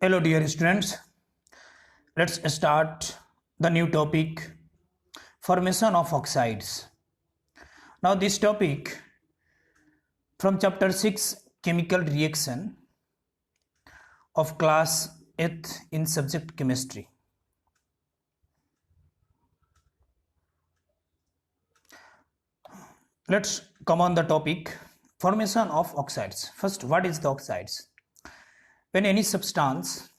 Hello, dear students. Let's start the new topic, formation of oxides. Now, this topic from chapter 6, chemical reaction of class 8th in subject chemistry. Let's come on the topic, formation of oxides. First, what is the oxides? When any substance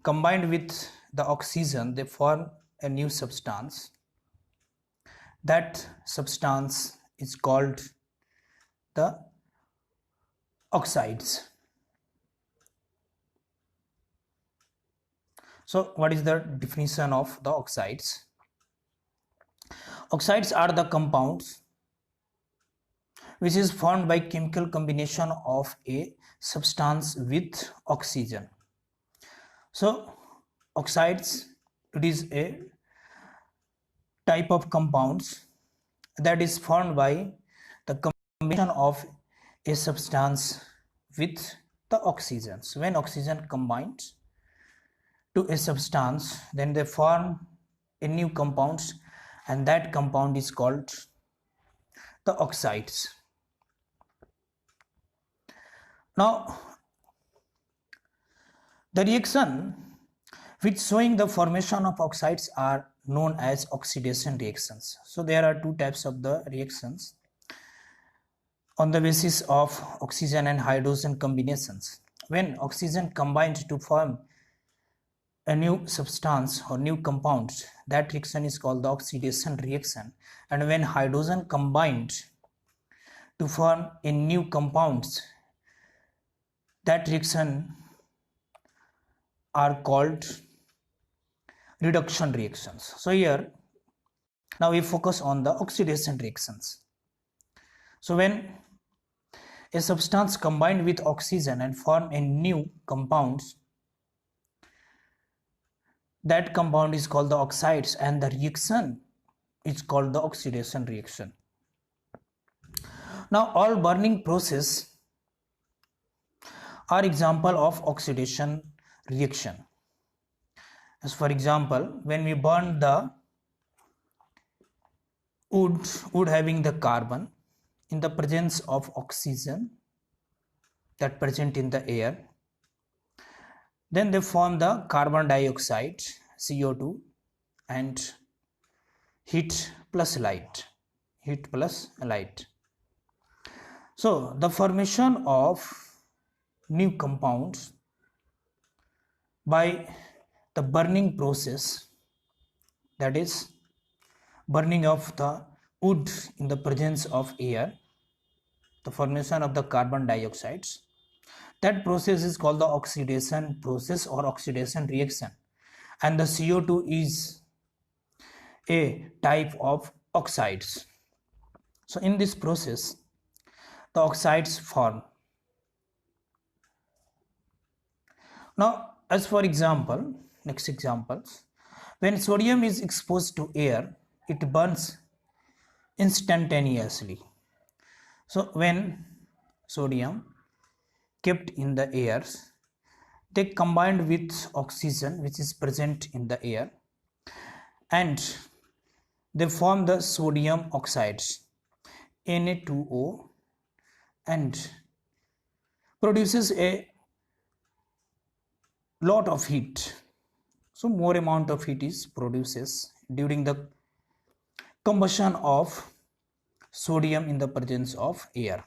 combined with the oxygen, they form a new substance. That substance is called the oxides. So, what is the definition of the oxides? Oxides are the compounds which is formed by chemical combination of a substance with oxygen. So, oxides, it is a type of compounds that is formed by the combination of a substance with the oxygen. So, when oxygen combines to a substance, then they form a new compound, and that compound is called the oxides. Now, the reaction which showing the formation of oxides are known as oxidation reactions. So, there are two types of the reactions on the basis of oxygen and hydrogen combinations. When oxygen combined to form a new substance or new compound, that reaction is called the oxidation reaction. And when hydrogen combined to form a new compounds, that reaction are called reduction reactions. So here, now we focus on the oxidation reactions. So when a substance combined with oxygen and form a new compound, that compound is called the oxides, and the reaction is called the oxidation reaction. Now, all burning process are example of oxidation reaction. As for example, when we burn the wood having the carbon in the presence of oxygen that present in the air, then they form the carbon dioxide, CO2, and heat plus light. So the formation of new compounds by the burning process, that is burning of the wood in the presence of air, the formation of the carbon dioxides, that process is called the oxidation process or oxidation reaction, and the CO2 is a type of oxides. So in this process, the oxides form. Now, as for example, next examples, when sodium is exposed to air, it burns instantaneously. So when sodium kept in the air, they combined with oxygen which is present in the air, and they form the sodium oxides, Na2O, and produces a lot of heat. So more amount of heat is produces during the combustion of sodium in the presence of air,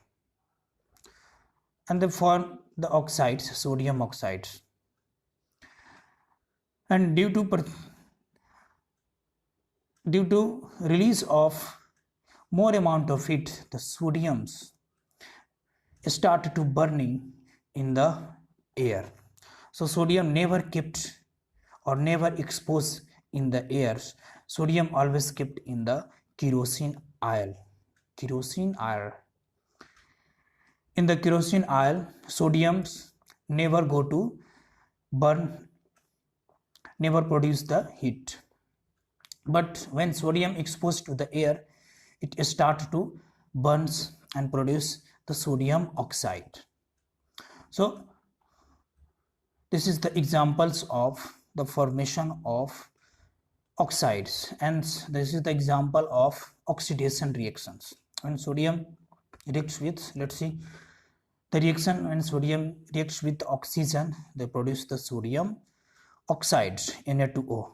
and they form the oxides, sodium oxides. And due to release of more amount of heat, the sodiums start to burning in the air. So sodium never kept or never exposed in the air. Sodium always kept in the kerosene oil. In the kerosene oil, sodiums never go to burn, never produce the heat. But when sodium exposed to the air, it start to burns and produce the sodium oxide. So this is the examples of the formation of oxides, and this is the example of oxidation reactions. When sodium reacts with, let's see the reaction, when sodium reacts with oxygen, they produce the sodium oxide, Na2O.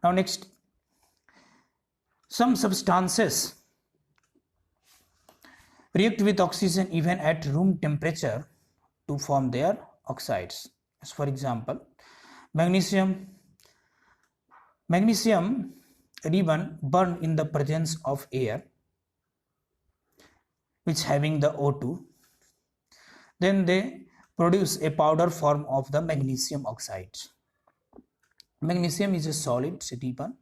Now next, some substances react with oxygen even at room temperature to form their oxides. As for example, magnesium ribbon burn in the presence of air which having the O2, then they produce a powder form of the magnesium oxide. Magnesium is a solid ribbon,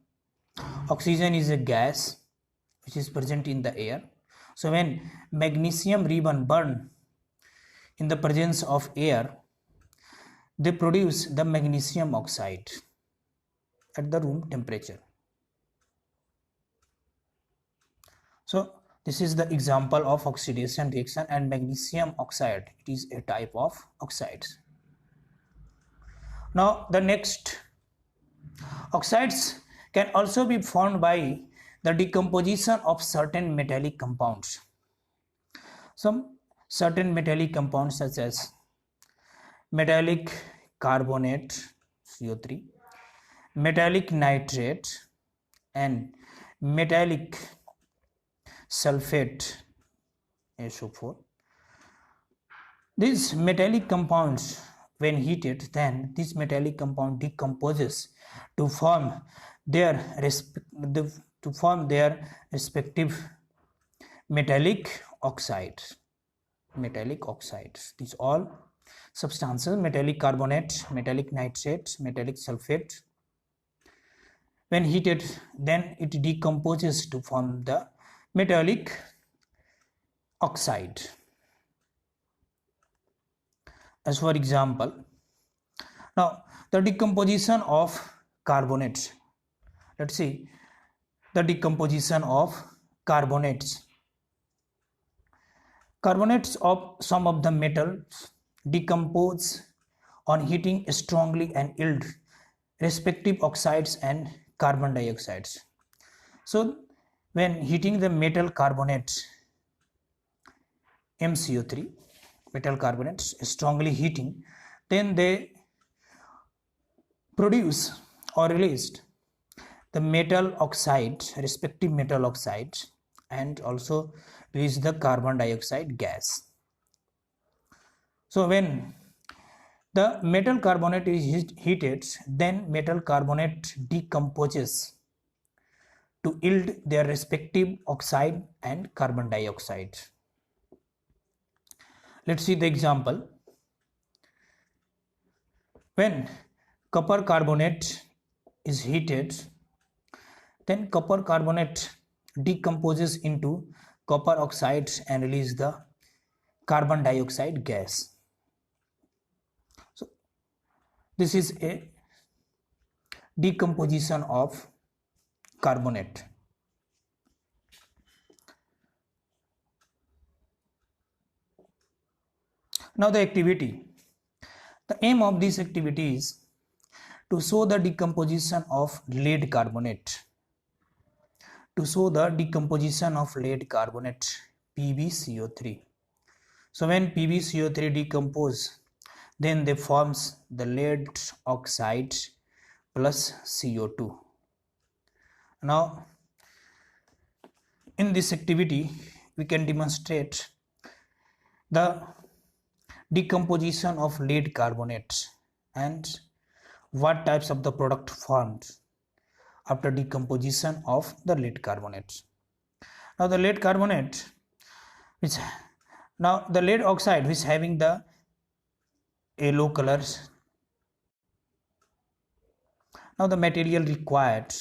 oxygen is a gas which is present in the air. So when magnesium ribbon burn in the presence of air, they produce the magnesium oxide at the room temperature. So this is the example of oxidation reaction, and magnesium oxide, it is a type of oxides. Now the next, oxides can also be formed by the decomposition of certain metallic compounds. Some certain metallic compounds such as metallic carbonate CO3, metallic nitrate, and metallic sulfate SO4. These metallic compounds, when heated, then this metallic compound decomposes to form their respective metallic oxides. These all substances, metallic carbonate, metallic nitrate, metallic sulfate, when heated, then it decomposes to form the metallic oxide. As for example, now the decomposition of carbonates. Let's see the decomposition of carbonates. Carbonates of some of the metals decompose on heating strongly and yield respective oxides and carbon dioxides. So when heating the metal carbonate MCO3, metal carbonates strongly heating, then they produce or released the metal oxide, respective metal oxides, and also release the carbon dioxide gas. So when the metal carbonate is heated, then metal carbonate decomposes to yield their respective oxide and carbon dioxide. Let's see the example. When copper carbonate is heated, then copper carbonate decomposes into copper oxide and release the carbon dioxide gas. So this is a decomposition of carbonate. Now the activity. The aim of this activity is to show the decomposition of lead carbonate. To show the decomposition of lead carbonate, PbCO3. So when PbCO3 decompose, then they forms the lead oxide plus CO2. Now in this activity we can demonstrate the decomposition of lead carbonate and what types of the product formed after decomposition of the lead carbonate. Now the lead carbonate, the lead oxide which having the yellow colors. Now the material required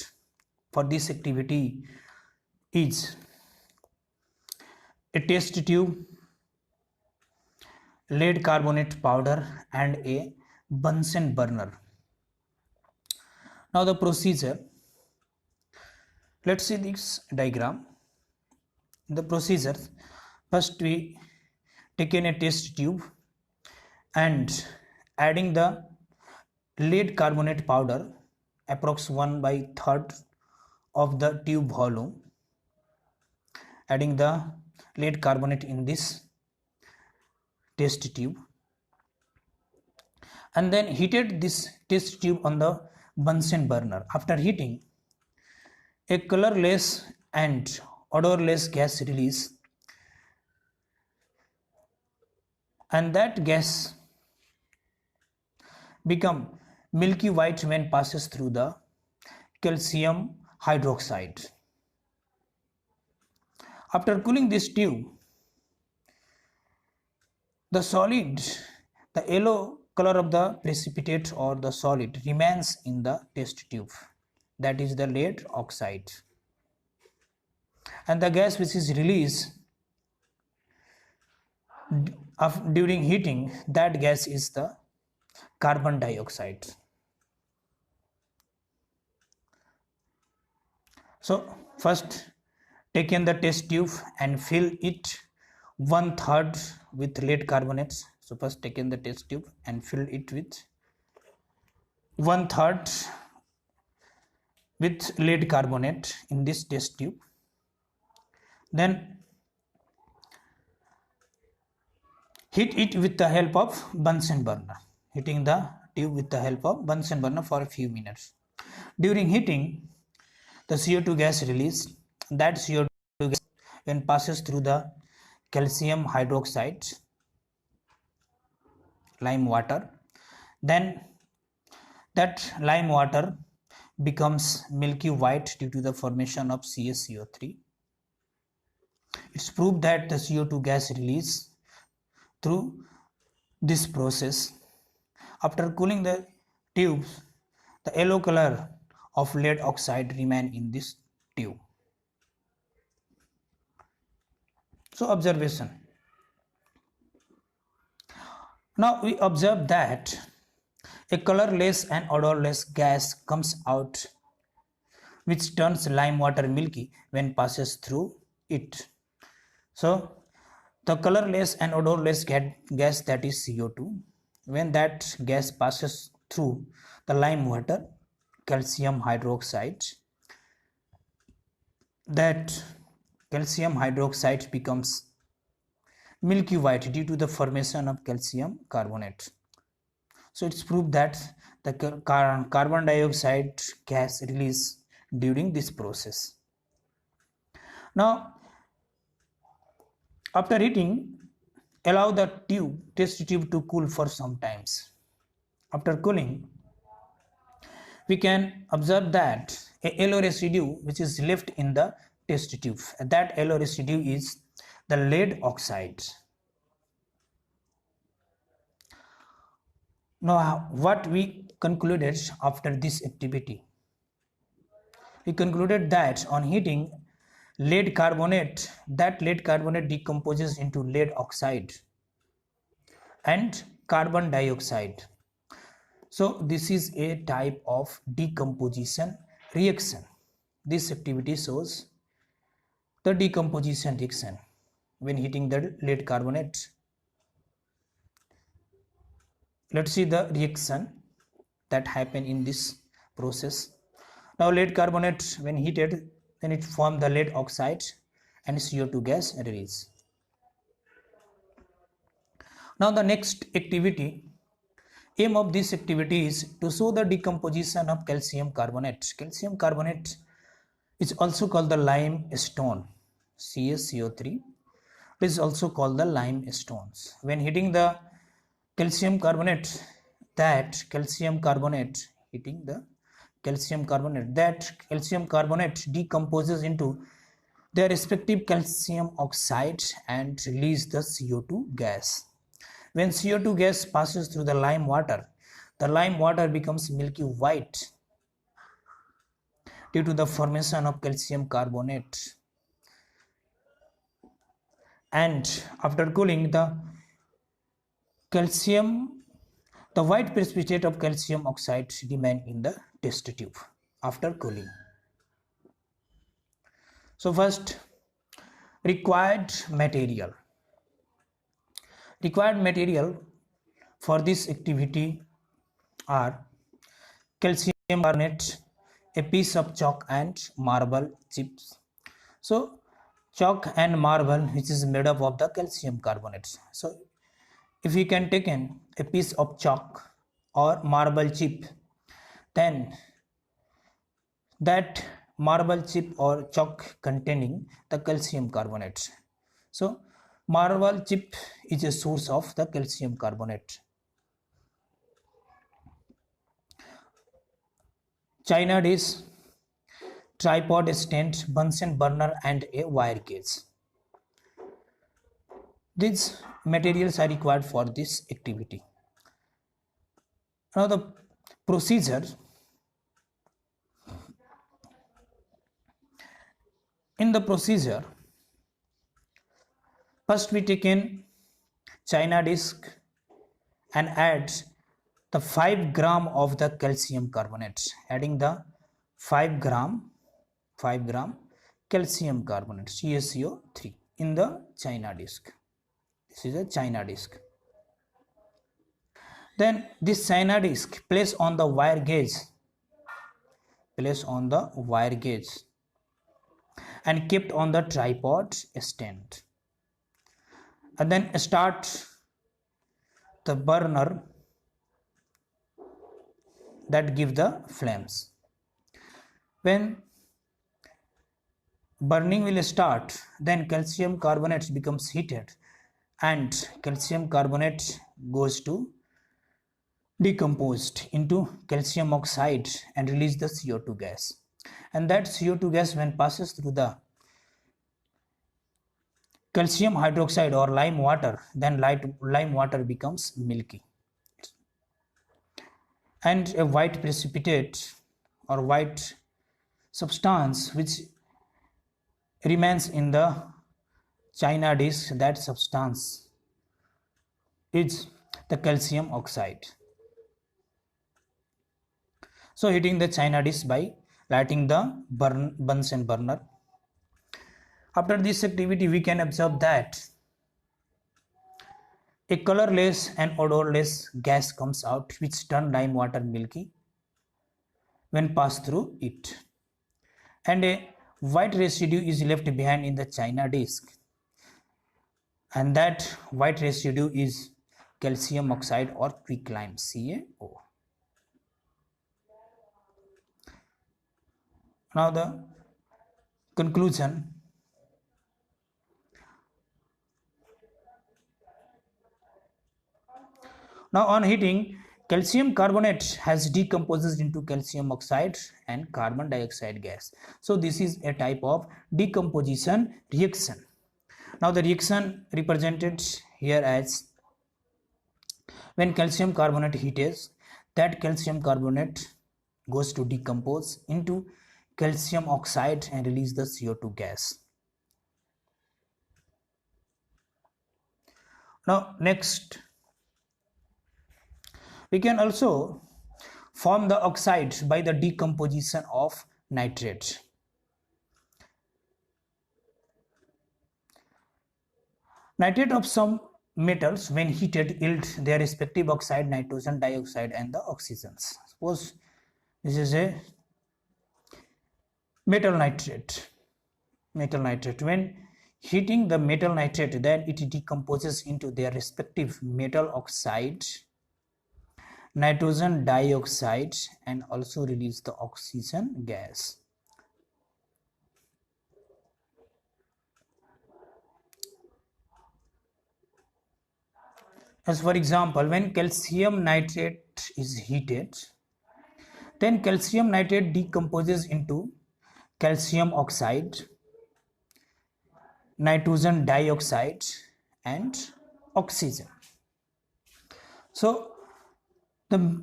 for this activity is a test tube, lead carbonate powder, and a Bunsen burner. Now the procedure. Let's see this diagram. In the procedure, first we take in a test tube and adding the lead carbonate powder approx 1/3 of the tube volume, adding the lead carbonate in this test tube, and then heated this test tube on the Bunsen burner. After heating, a colorless and odorless gas release, and that gas become milky white when passes through the calcium hydroxide. After cooling this tube, the solid, the yellow color of the precipitate or the solid remains in the test tube, that is the lead oxide, and the gas which is released during heating, that gas is the carbon dioxide. So first take in the test tube and fill it 1/3 with lead carbonates. So first take in the test tube and fill it with 1/3 with lead carbonate in this test tube. Then heat it with the help of Bunsen burner, heating the tube with the help of Bunsen burner for a few minutes. During heating, the CO2 gas released, that CO2 gas when passes through the calcium hydroxide, lime water, then that lime water becomes milky white due to the formation of CaCO3. It's proved that the CO2 gas released through this process. After cooling the tubes, the yellow color of lead oxide remain in this tube. So observation. Now we observe that a colorless and odorless gas comes out, which turns lime water milky when passes through it. So the colorless and odorless gas, that is CO2, when that gas passes through the lime water, calcium hydroxide, that calcium hydroxide becomes milky white due to the formation of calcium carbonate. So it's proved that the carbon dioxide gas release during this process. Now after heating, allow the test tube to cool for some times. After cooling, we can observe that a yellow residue which is left in the test tube. That yellow residue is the lead oxide. Now what we concluded after this activity? We concluded that on heating, lead carbonate, that lead carbonate decomposes into lead oxide and carbon dioxide. So this is a type of decomposition reaction. This activity shows the decomposition reaction when heating the lead carbonate. Let's see the reaction that happen in this process. Now lead carbonate when heated, then it forms the lead oxide and CO2 gas release. Now the next activity, aim of this activity is to show the decomposition of calcium carbonate. Calcium carbonate is also called the limestone, CaCO3. It is also called the limestones. When heating the calcium carbonate, that calcium carbonate, heating the calcium carbonate, that calcium carbonate decomposes into their respective calcium oxide and release the CO2 gas. When CO2 gas passes through the lime water becomes milky white due to the formation of calcium carbonate. And after cooling, the white precipitate of calcium oxide remain in the test tube after cooling. So first, required material for this activity are calcium carbonate, a piece of chalk and marble chips. So chalk and marble which is made up of the calcium carbonate. So if you can take in a piece of chalk or marble chip, then that marble chip or chalk containing the calcium carbonate. So marble chip is a source of the calcium carbonate. China dish, tripod stand, Bunsen burner and a wire cage. These materials are required for this activity. Now the procedure. In the procedure, first we take in China disc and add the 5 gram of the calcium carbonate, adding the 5 gram calcium carbonate CaCO3 in the China disc. This is a China disc. Then this China disc placed on the wire gauge, and kept on the tripod stand, and then start the burner that give the flames. When burning will start, then calcium carbonate becomes heated and calcium carbonate goes to decomposed into calcium oxide and release the CO2 gas. And that CO2 gas, when passes through the calcium hydroxide or lime water, then lime water becomes milky, and a white precipitate or white substance which remains in the China disc, that substance is the calcium oxide. So heating the China disc by lighting the Bunsen burner. After this activity, we can observe that a colorless and odorless gas comes out which turn lime water milky when passed through it, and a white residue is left behind in the China disc, and that white residue is calcium oxide or quicklime, CaO. Now the conclusion. Now on heating, calcium carbonate has decomposed into calcium oxide and carbon dioxide gas. So this is a type of decomposition reaction. Now the reaction represented here as when calcium carbonate heats, that calcium carbonate goes to decompose into calcium oxide and release the CO2 gas. Now next, we can also form the oxide by the decomposition of nitrate. Nitrate of some metals when heated yield their respective oxide, nitrogen dioxide and the oxygens. Suppose this is a metal nitrate. When heating the metal nitrate, then it decomposes into their respective metal oxide, nitrogen dioxide and also release the oxygen gas. As for example, when calcium nitrate is heated, then calcium nitrate decomposes into calcium oxide, nitrogen dioxide and oxygen. So the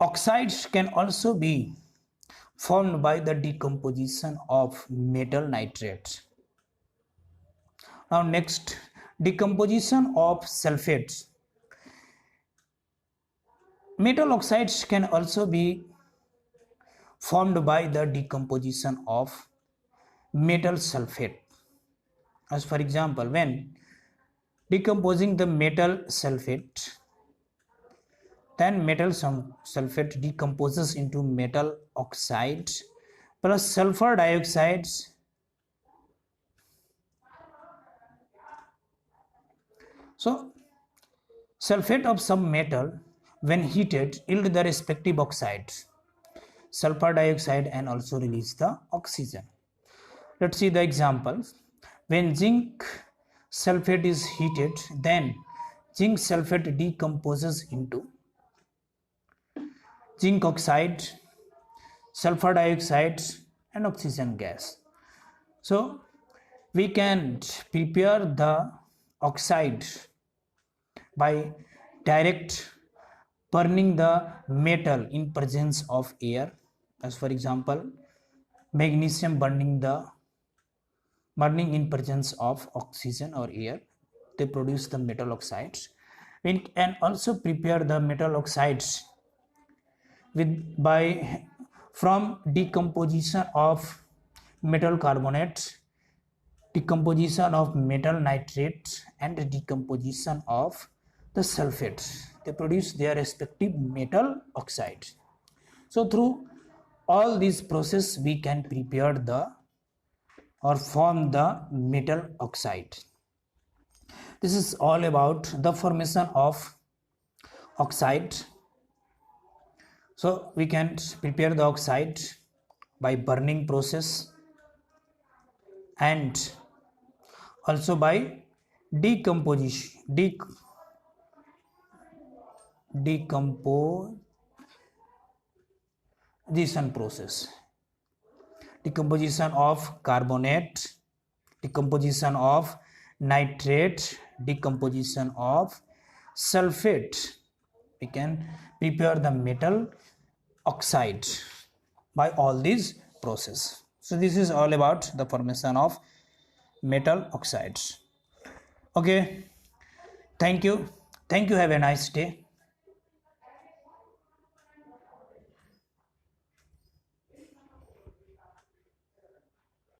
oxides can also be formed by the decomposition of metal nitrate. Now next, decomposition of sulfates. Metal oxides can also be formed by the decomposition of metal sulfate. As for example, when decomposing the metal sulfate, then metal sulfate decomposes into metal oxide plus sulfur dioxide. So sulfate of some metal when heated yield the respective oxides, sulfur dioxide, and also release the oxygen. Let's see the examples. When zinc sulfate is heated, then zinc sulfate decomposes into zinc oxide, sulfur dioxide, and oxygen gas. So we can prepare the oxide by direct burning the metal in presence of air. As for example, magnesium burning in presence of oxygen or air, they produce the metal oxides. We can also prepare the metal oxides from decomposition of metal carbonate, decomposition of metal nitrate, and decomposition of the sulfate. They produce their respective metal oxide. So through all these process we can prepare or form the metal oxide. This is all about the formation of oxide. So we can prepare the oxide by burning process and also by decomposition process. Decomposition of carbonate, decomposition of nitrate, decomposition of sulfate. We can prepare the metal oxide by all these processes. So this is all about the formation of metal oxides. Okay, thank you. Have a nice day.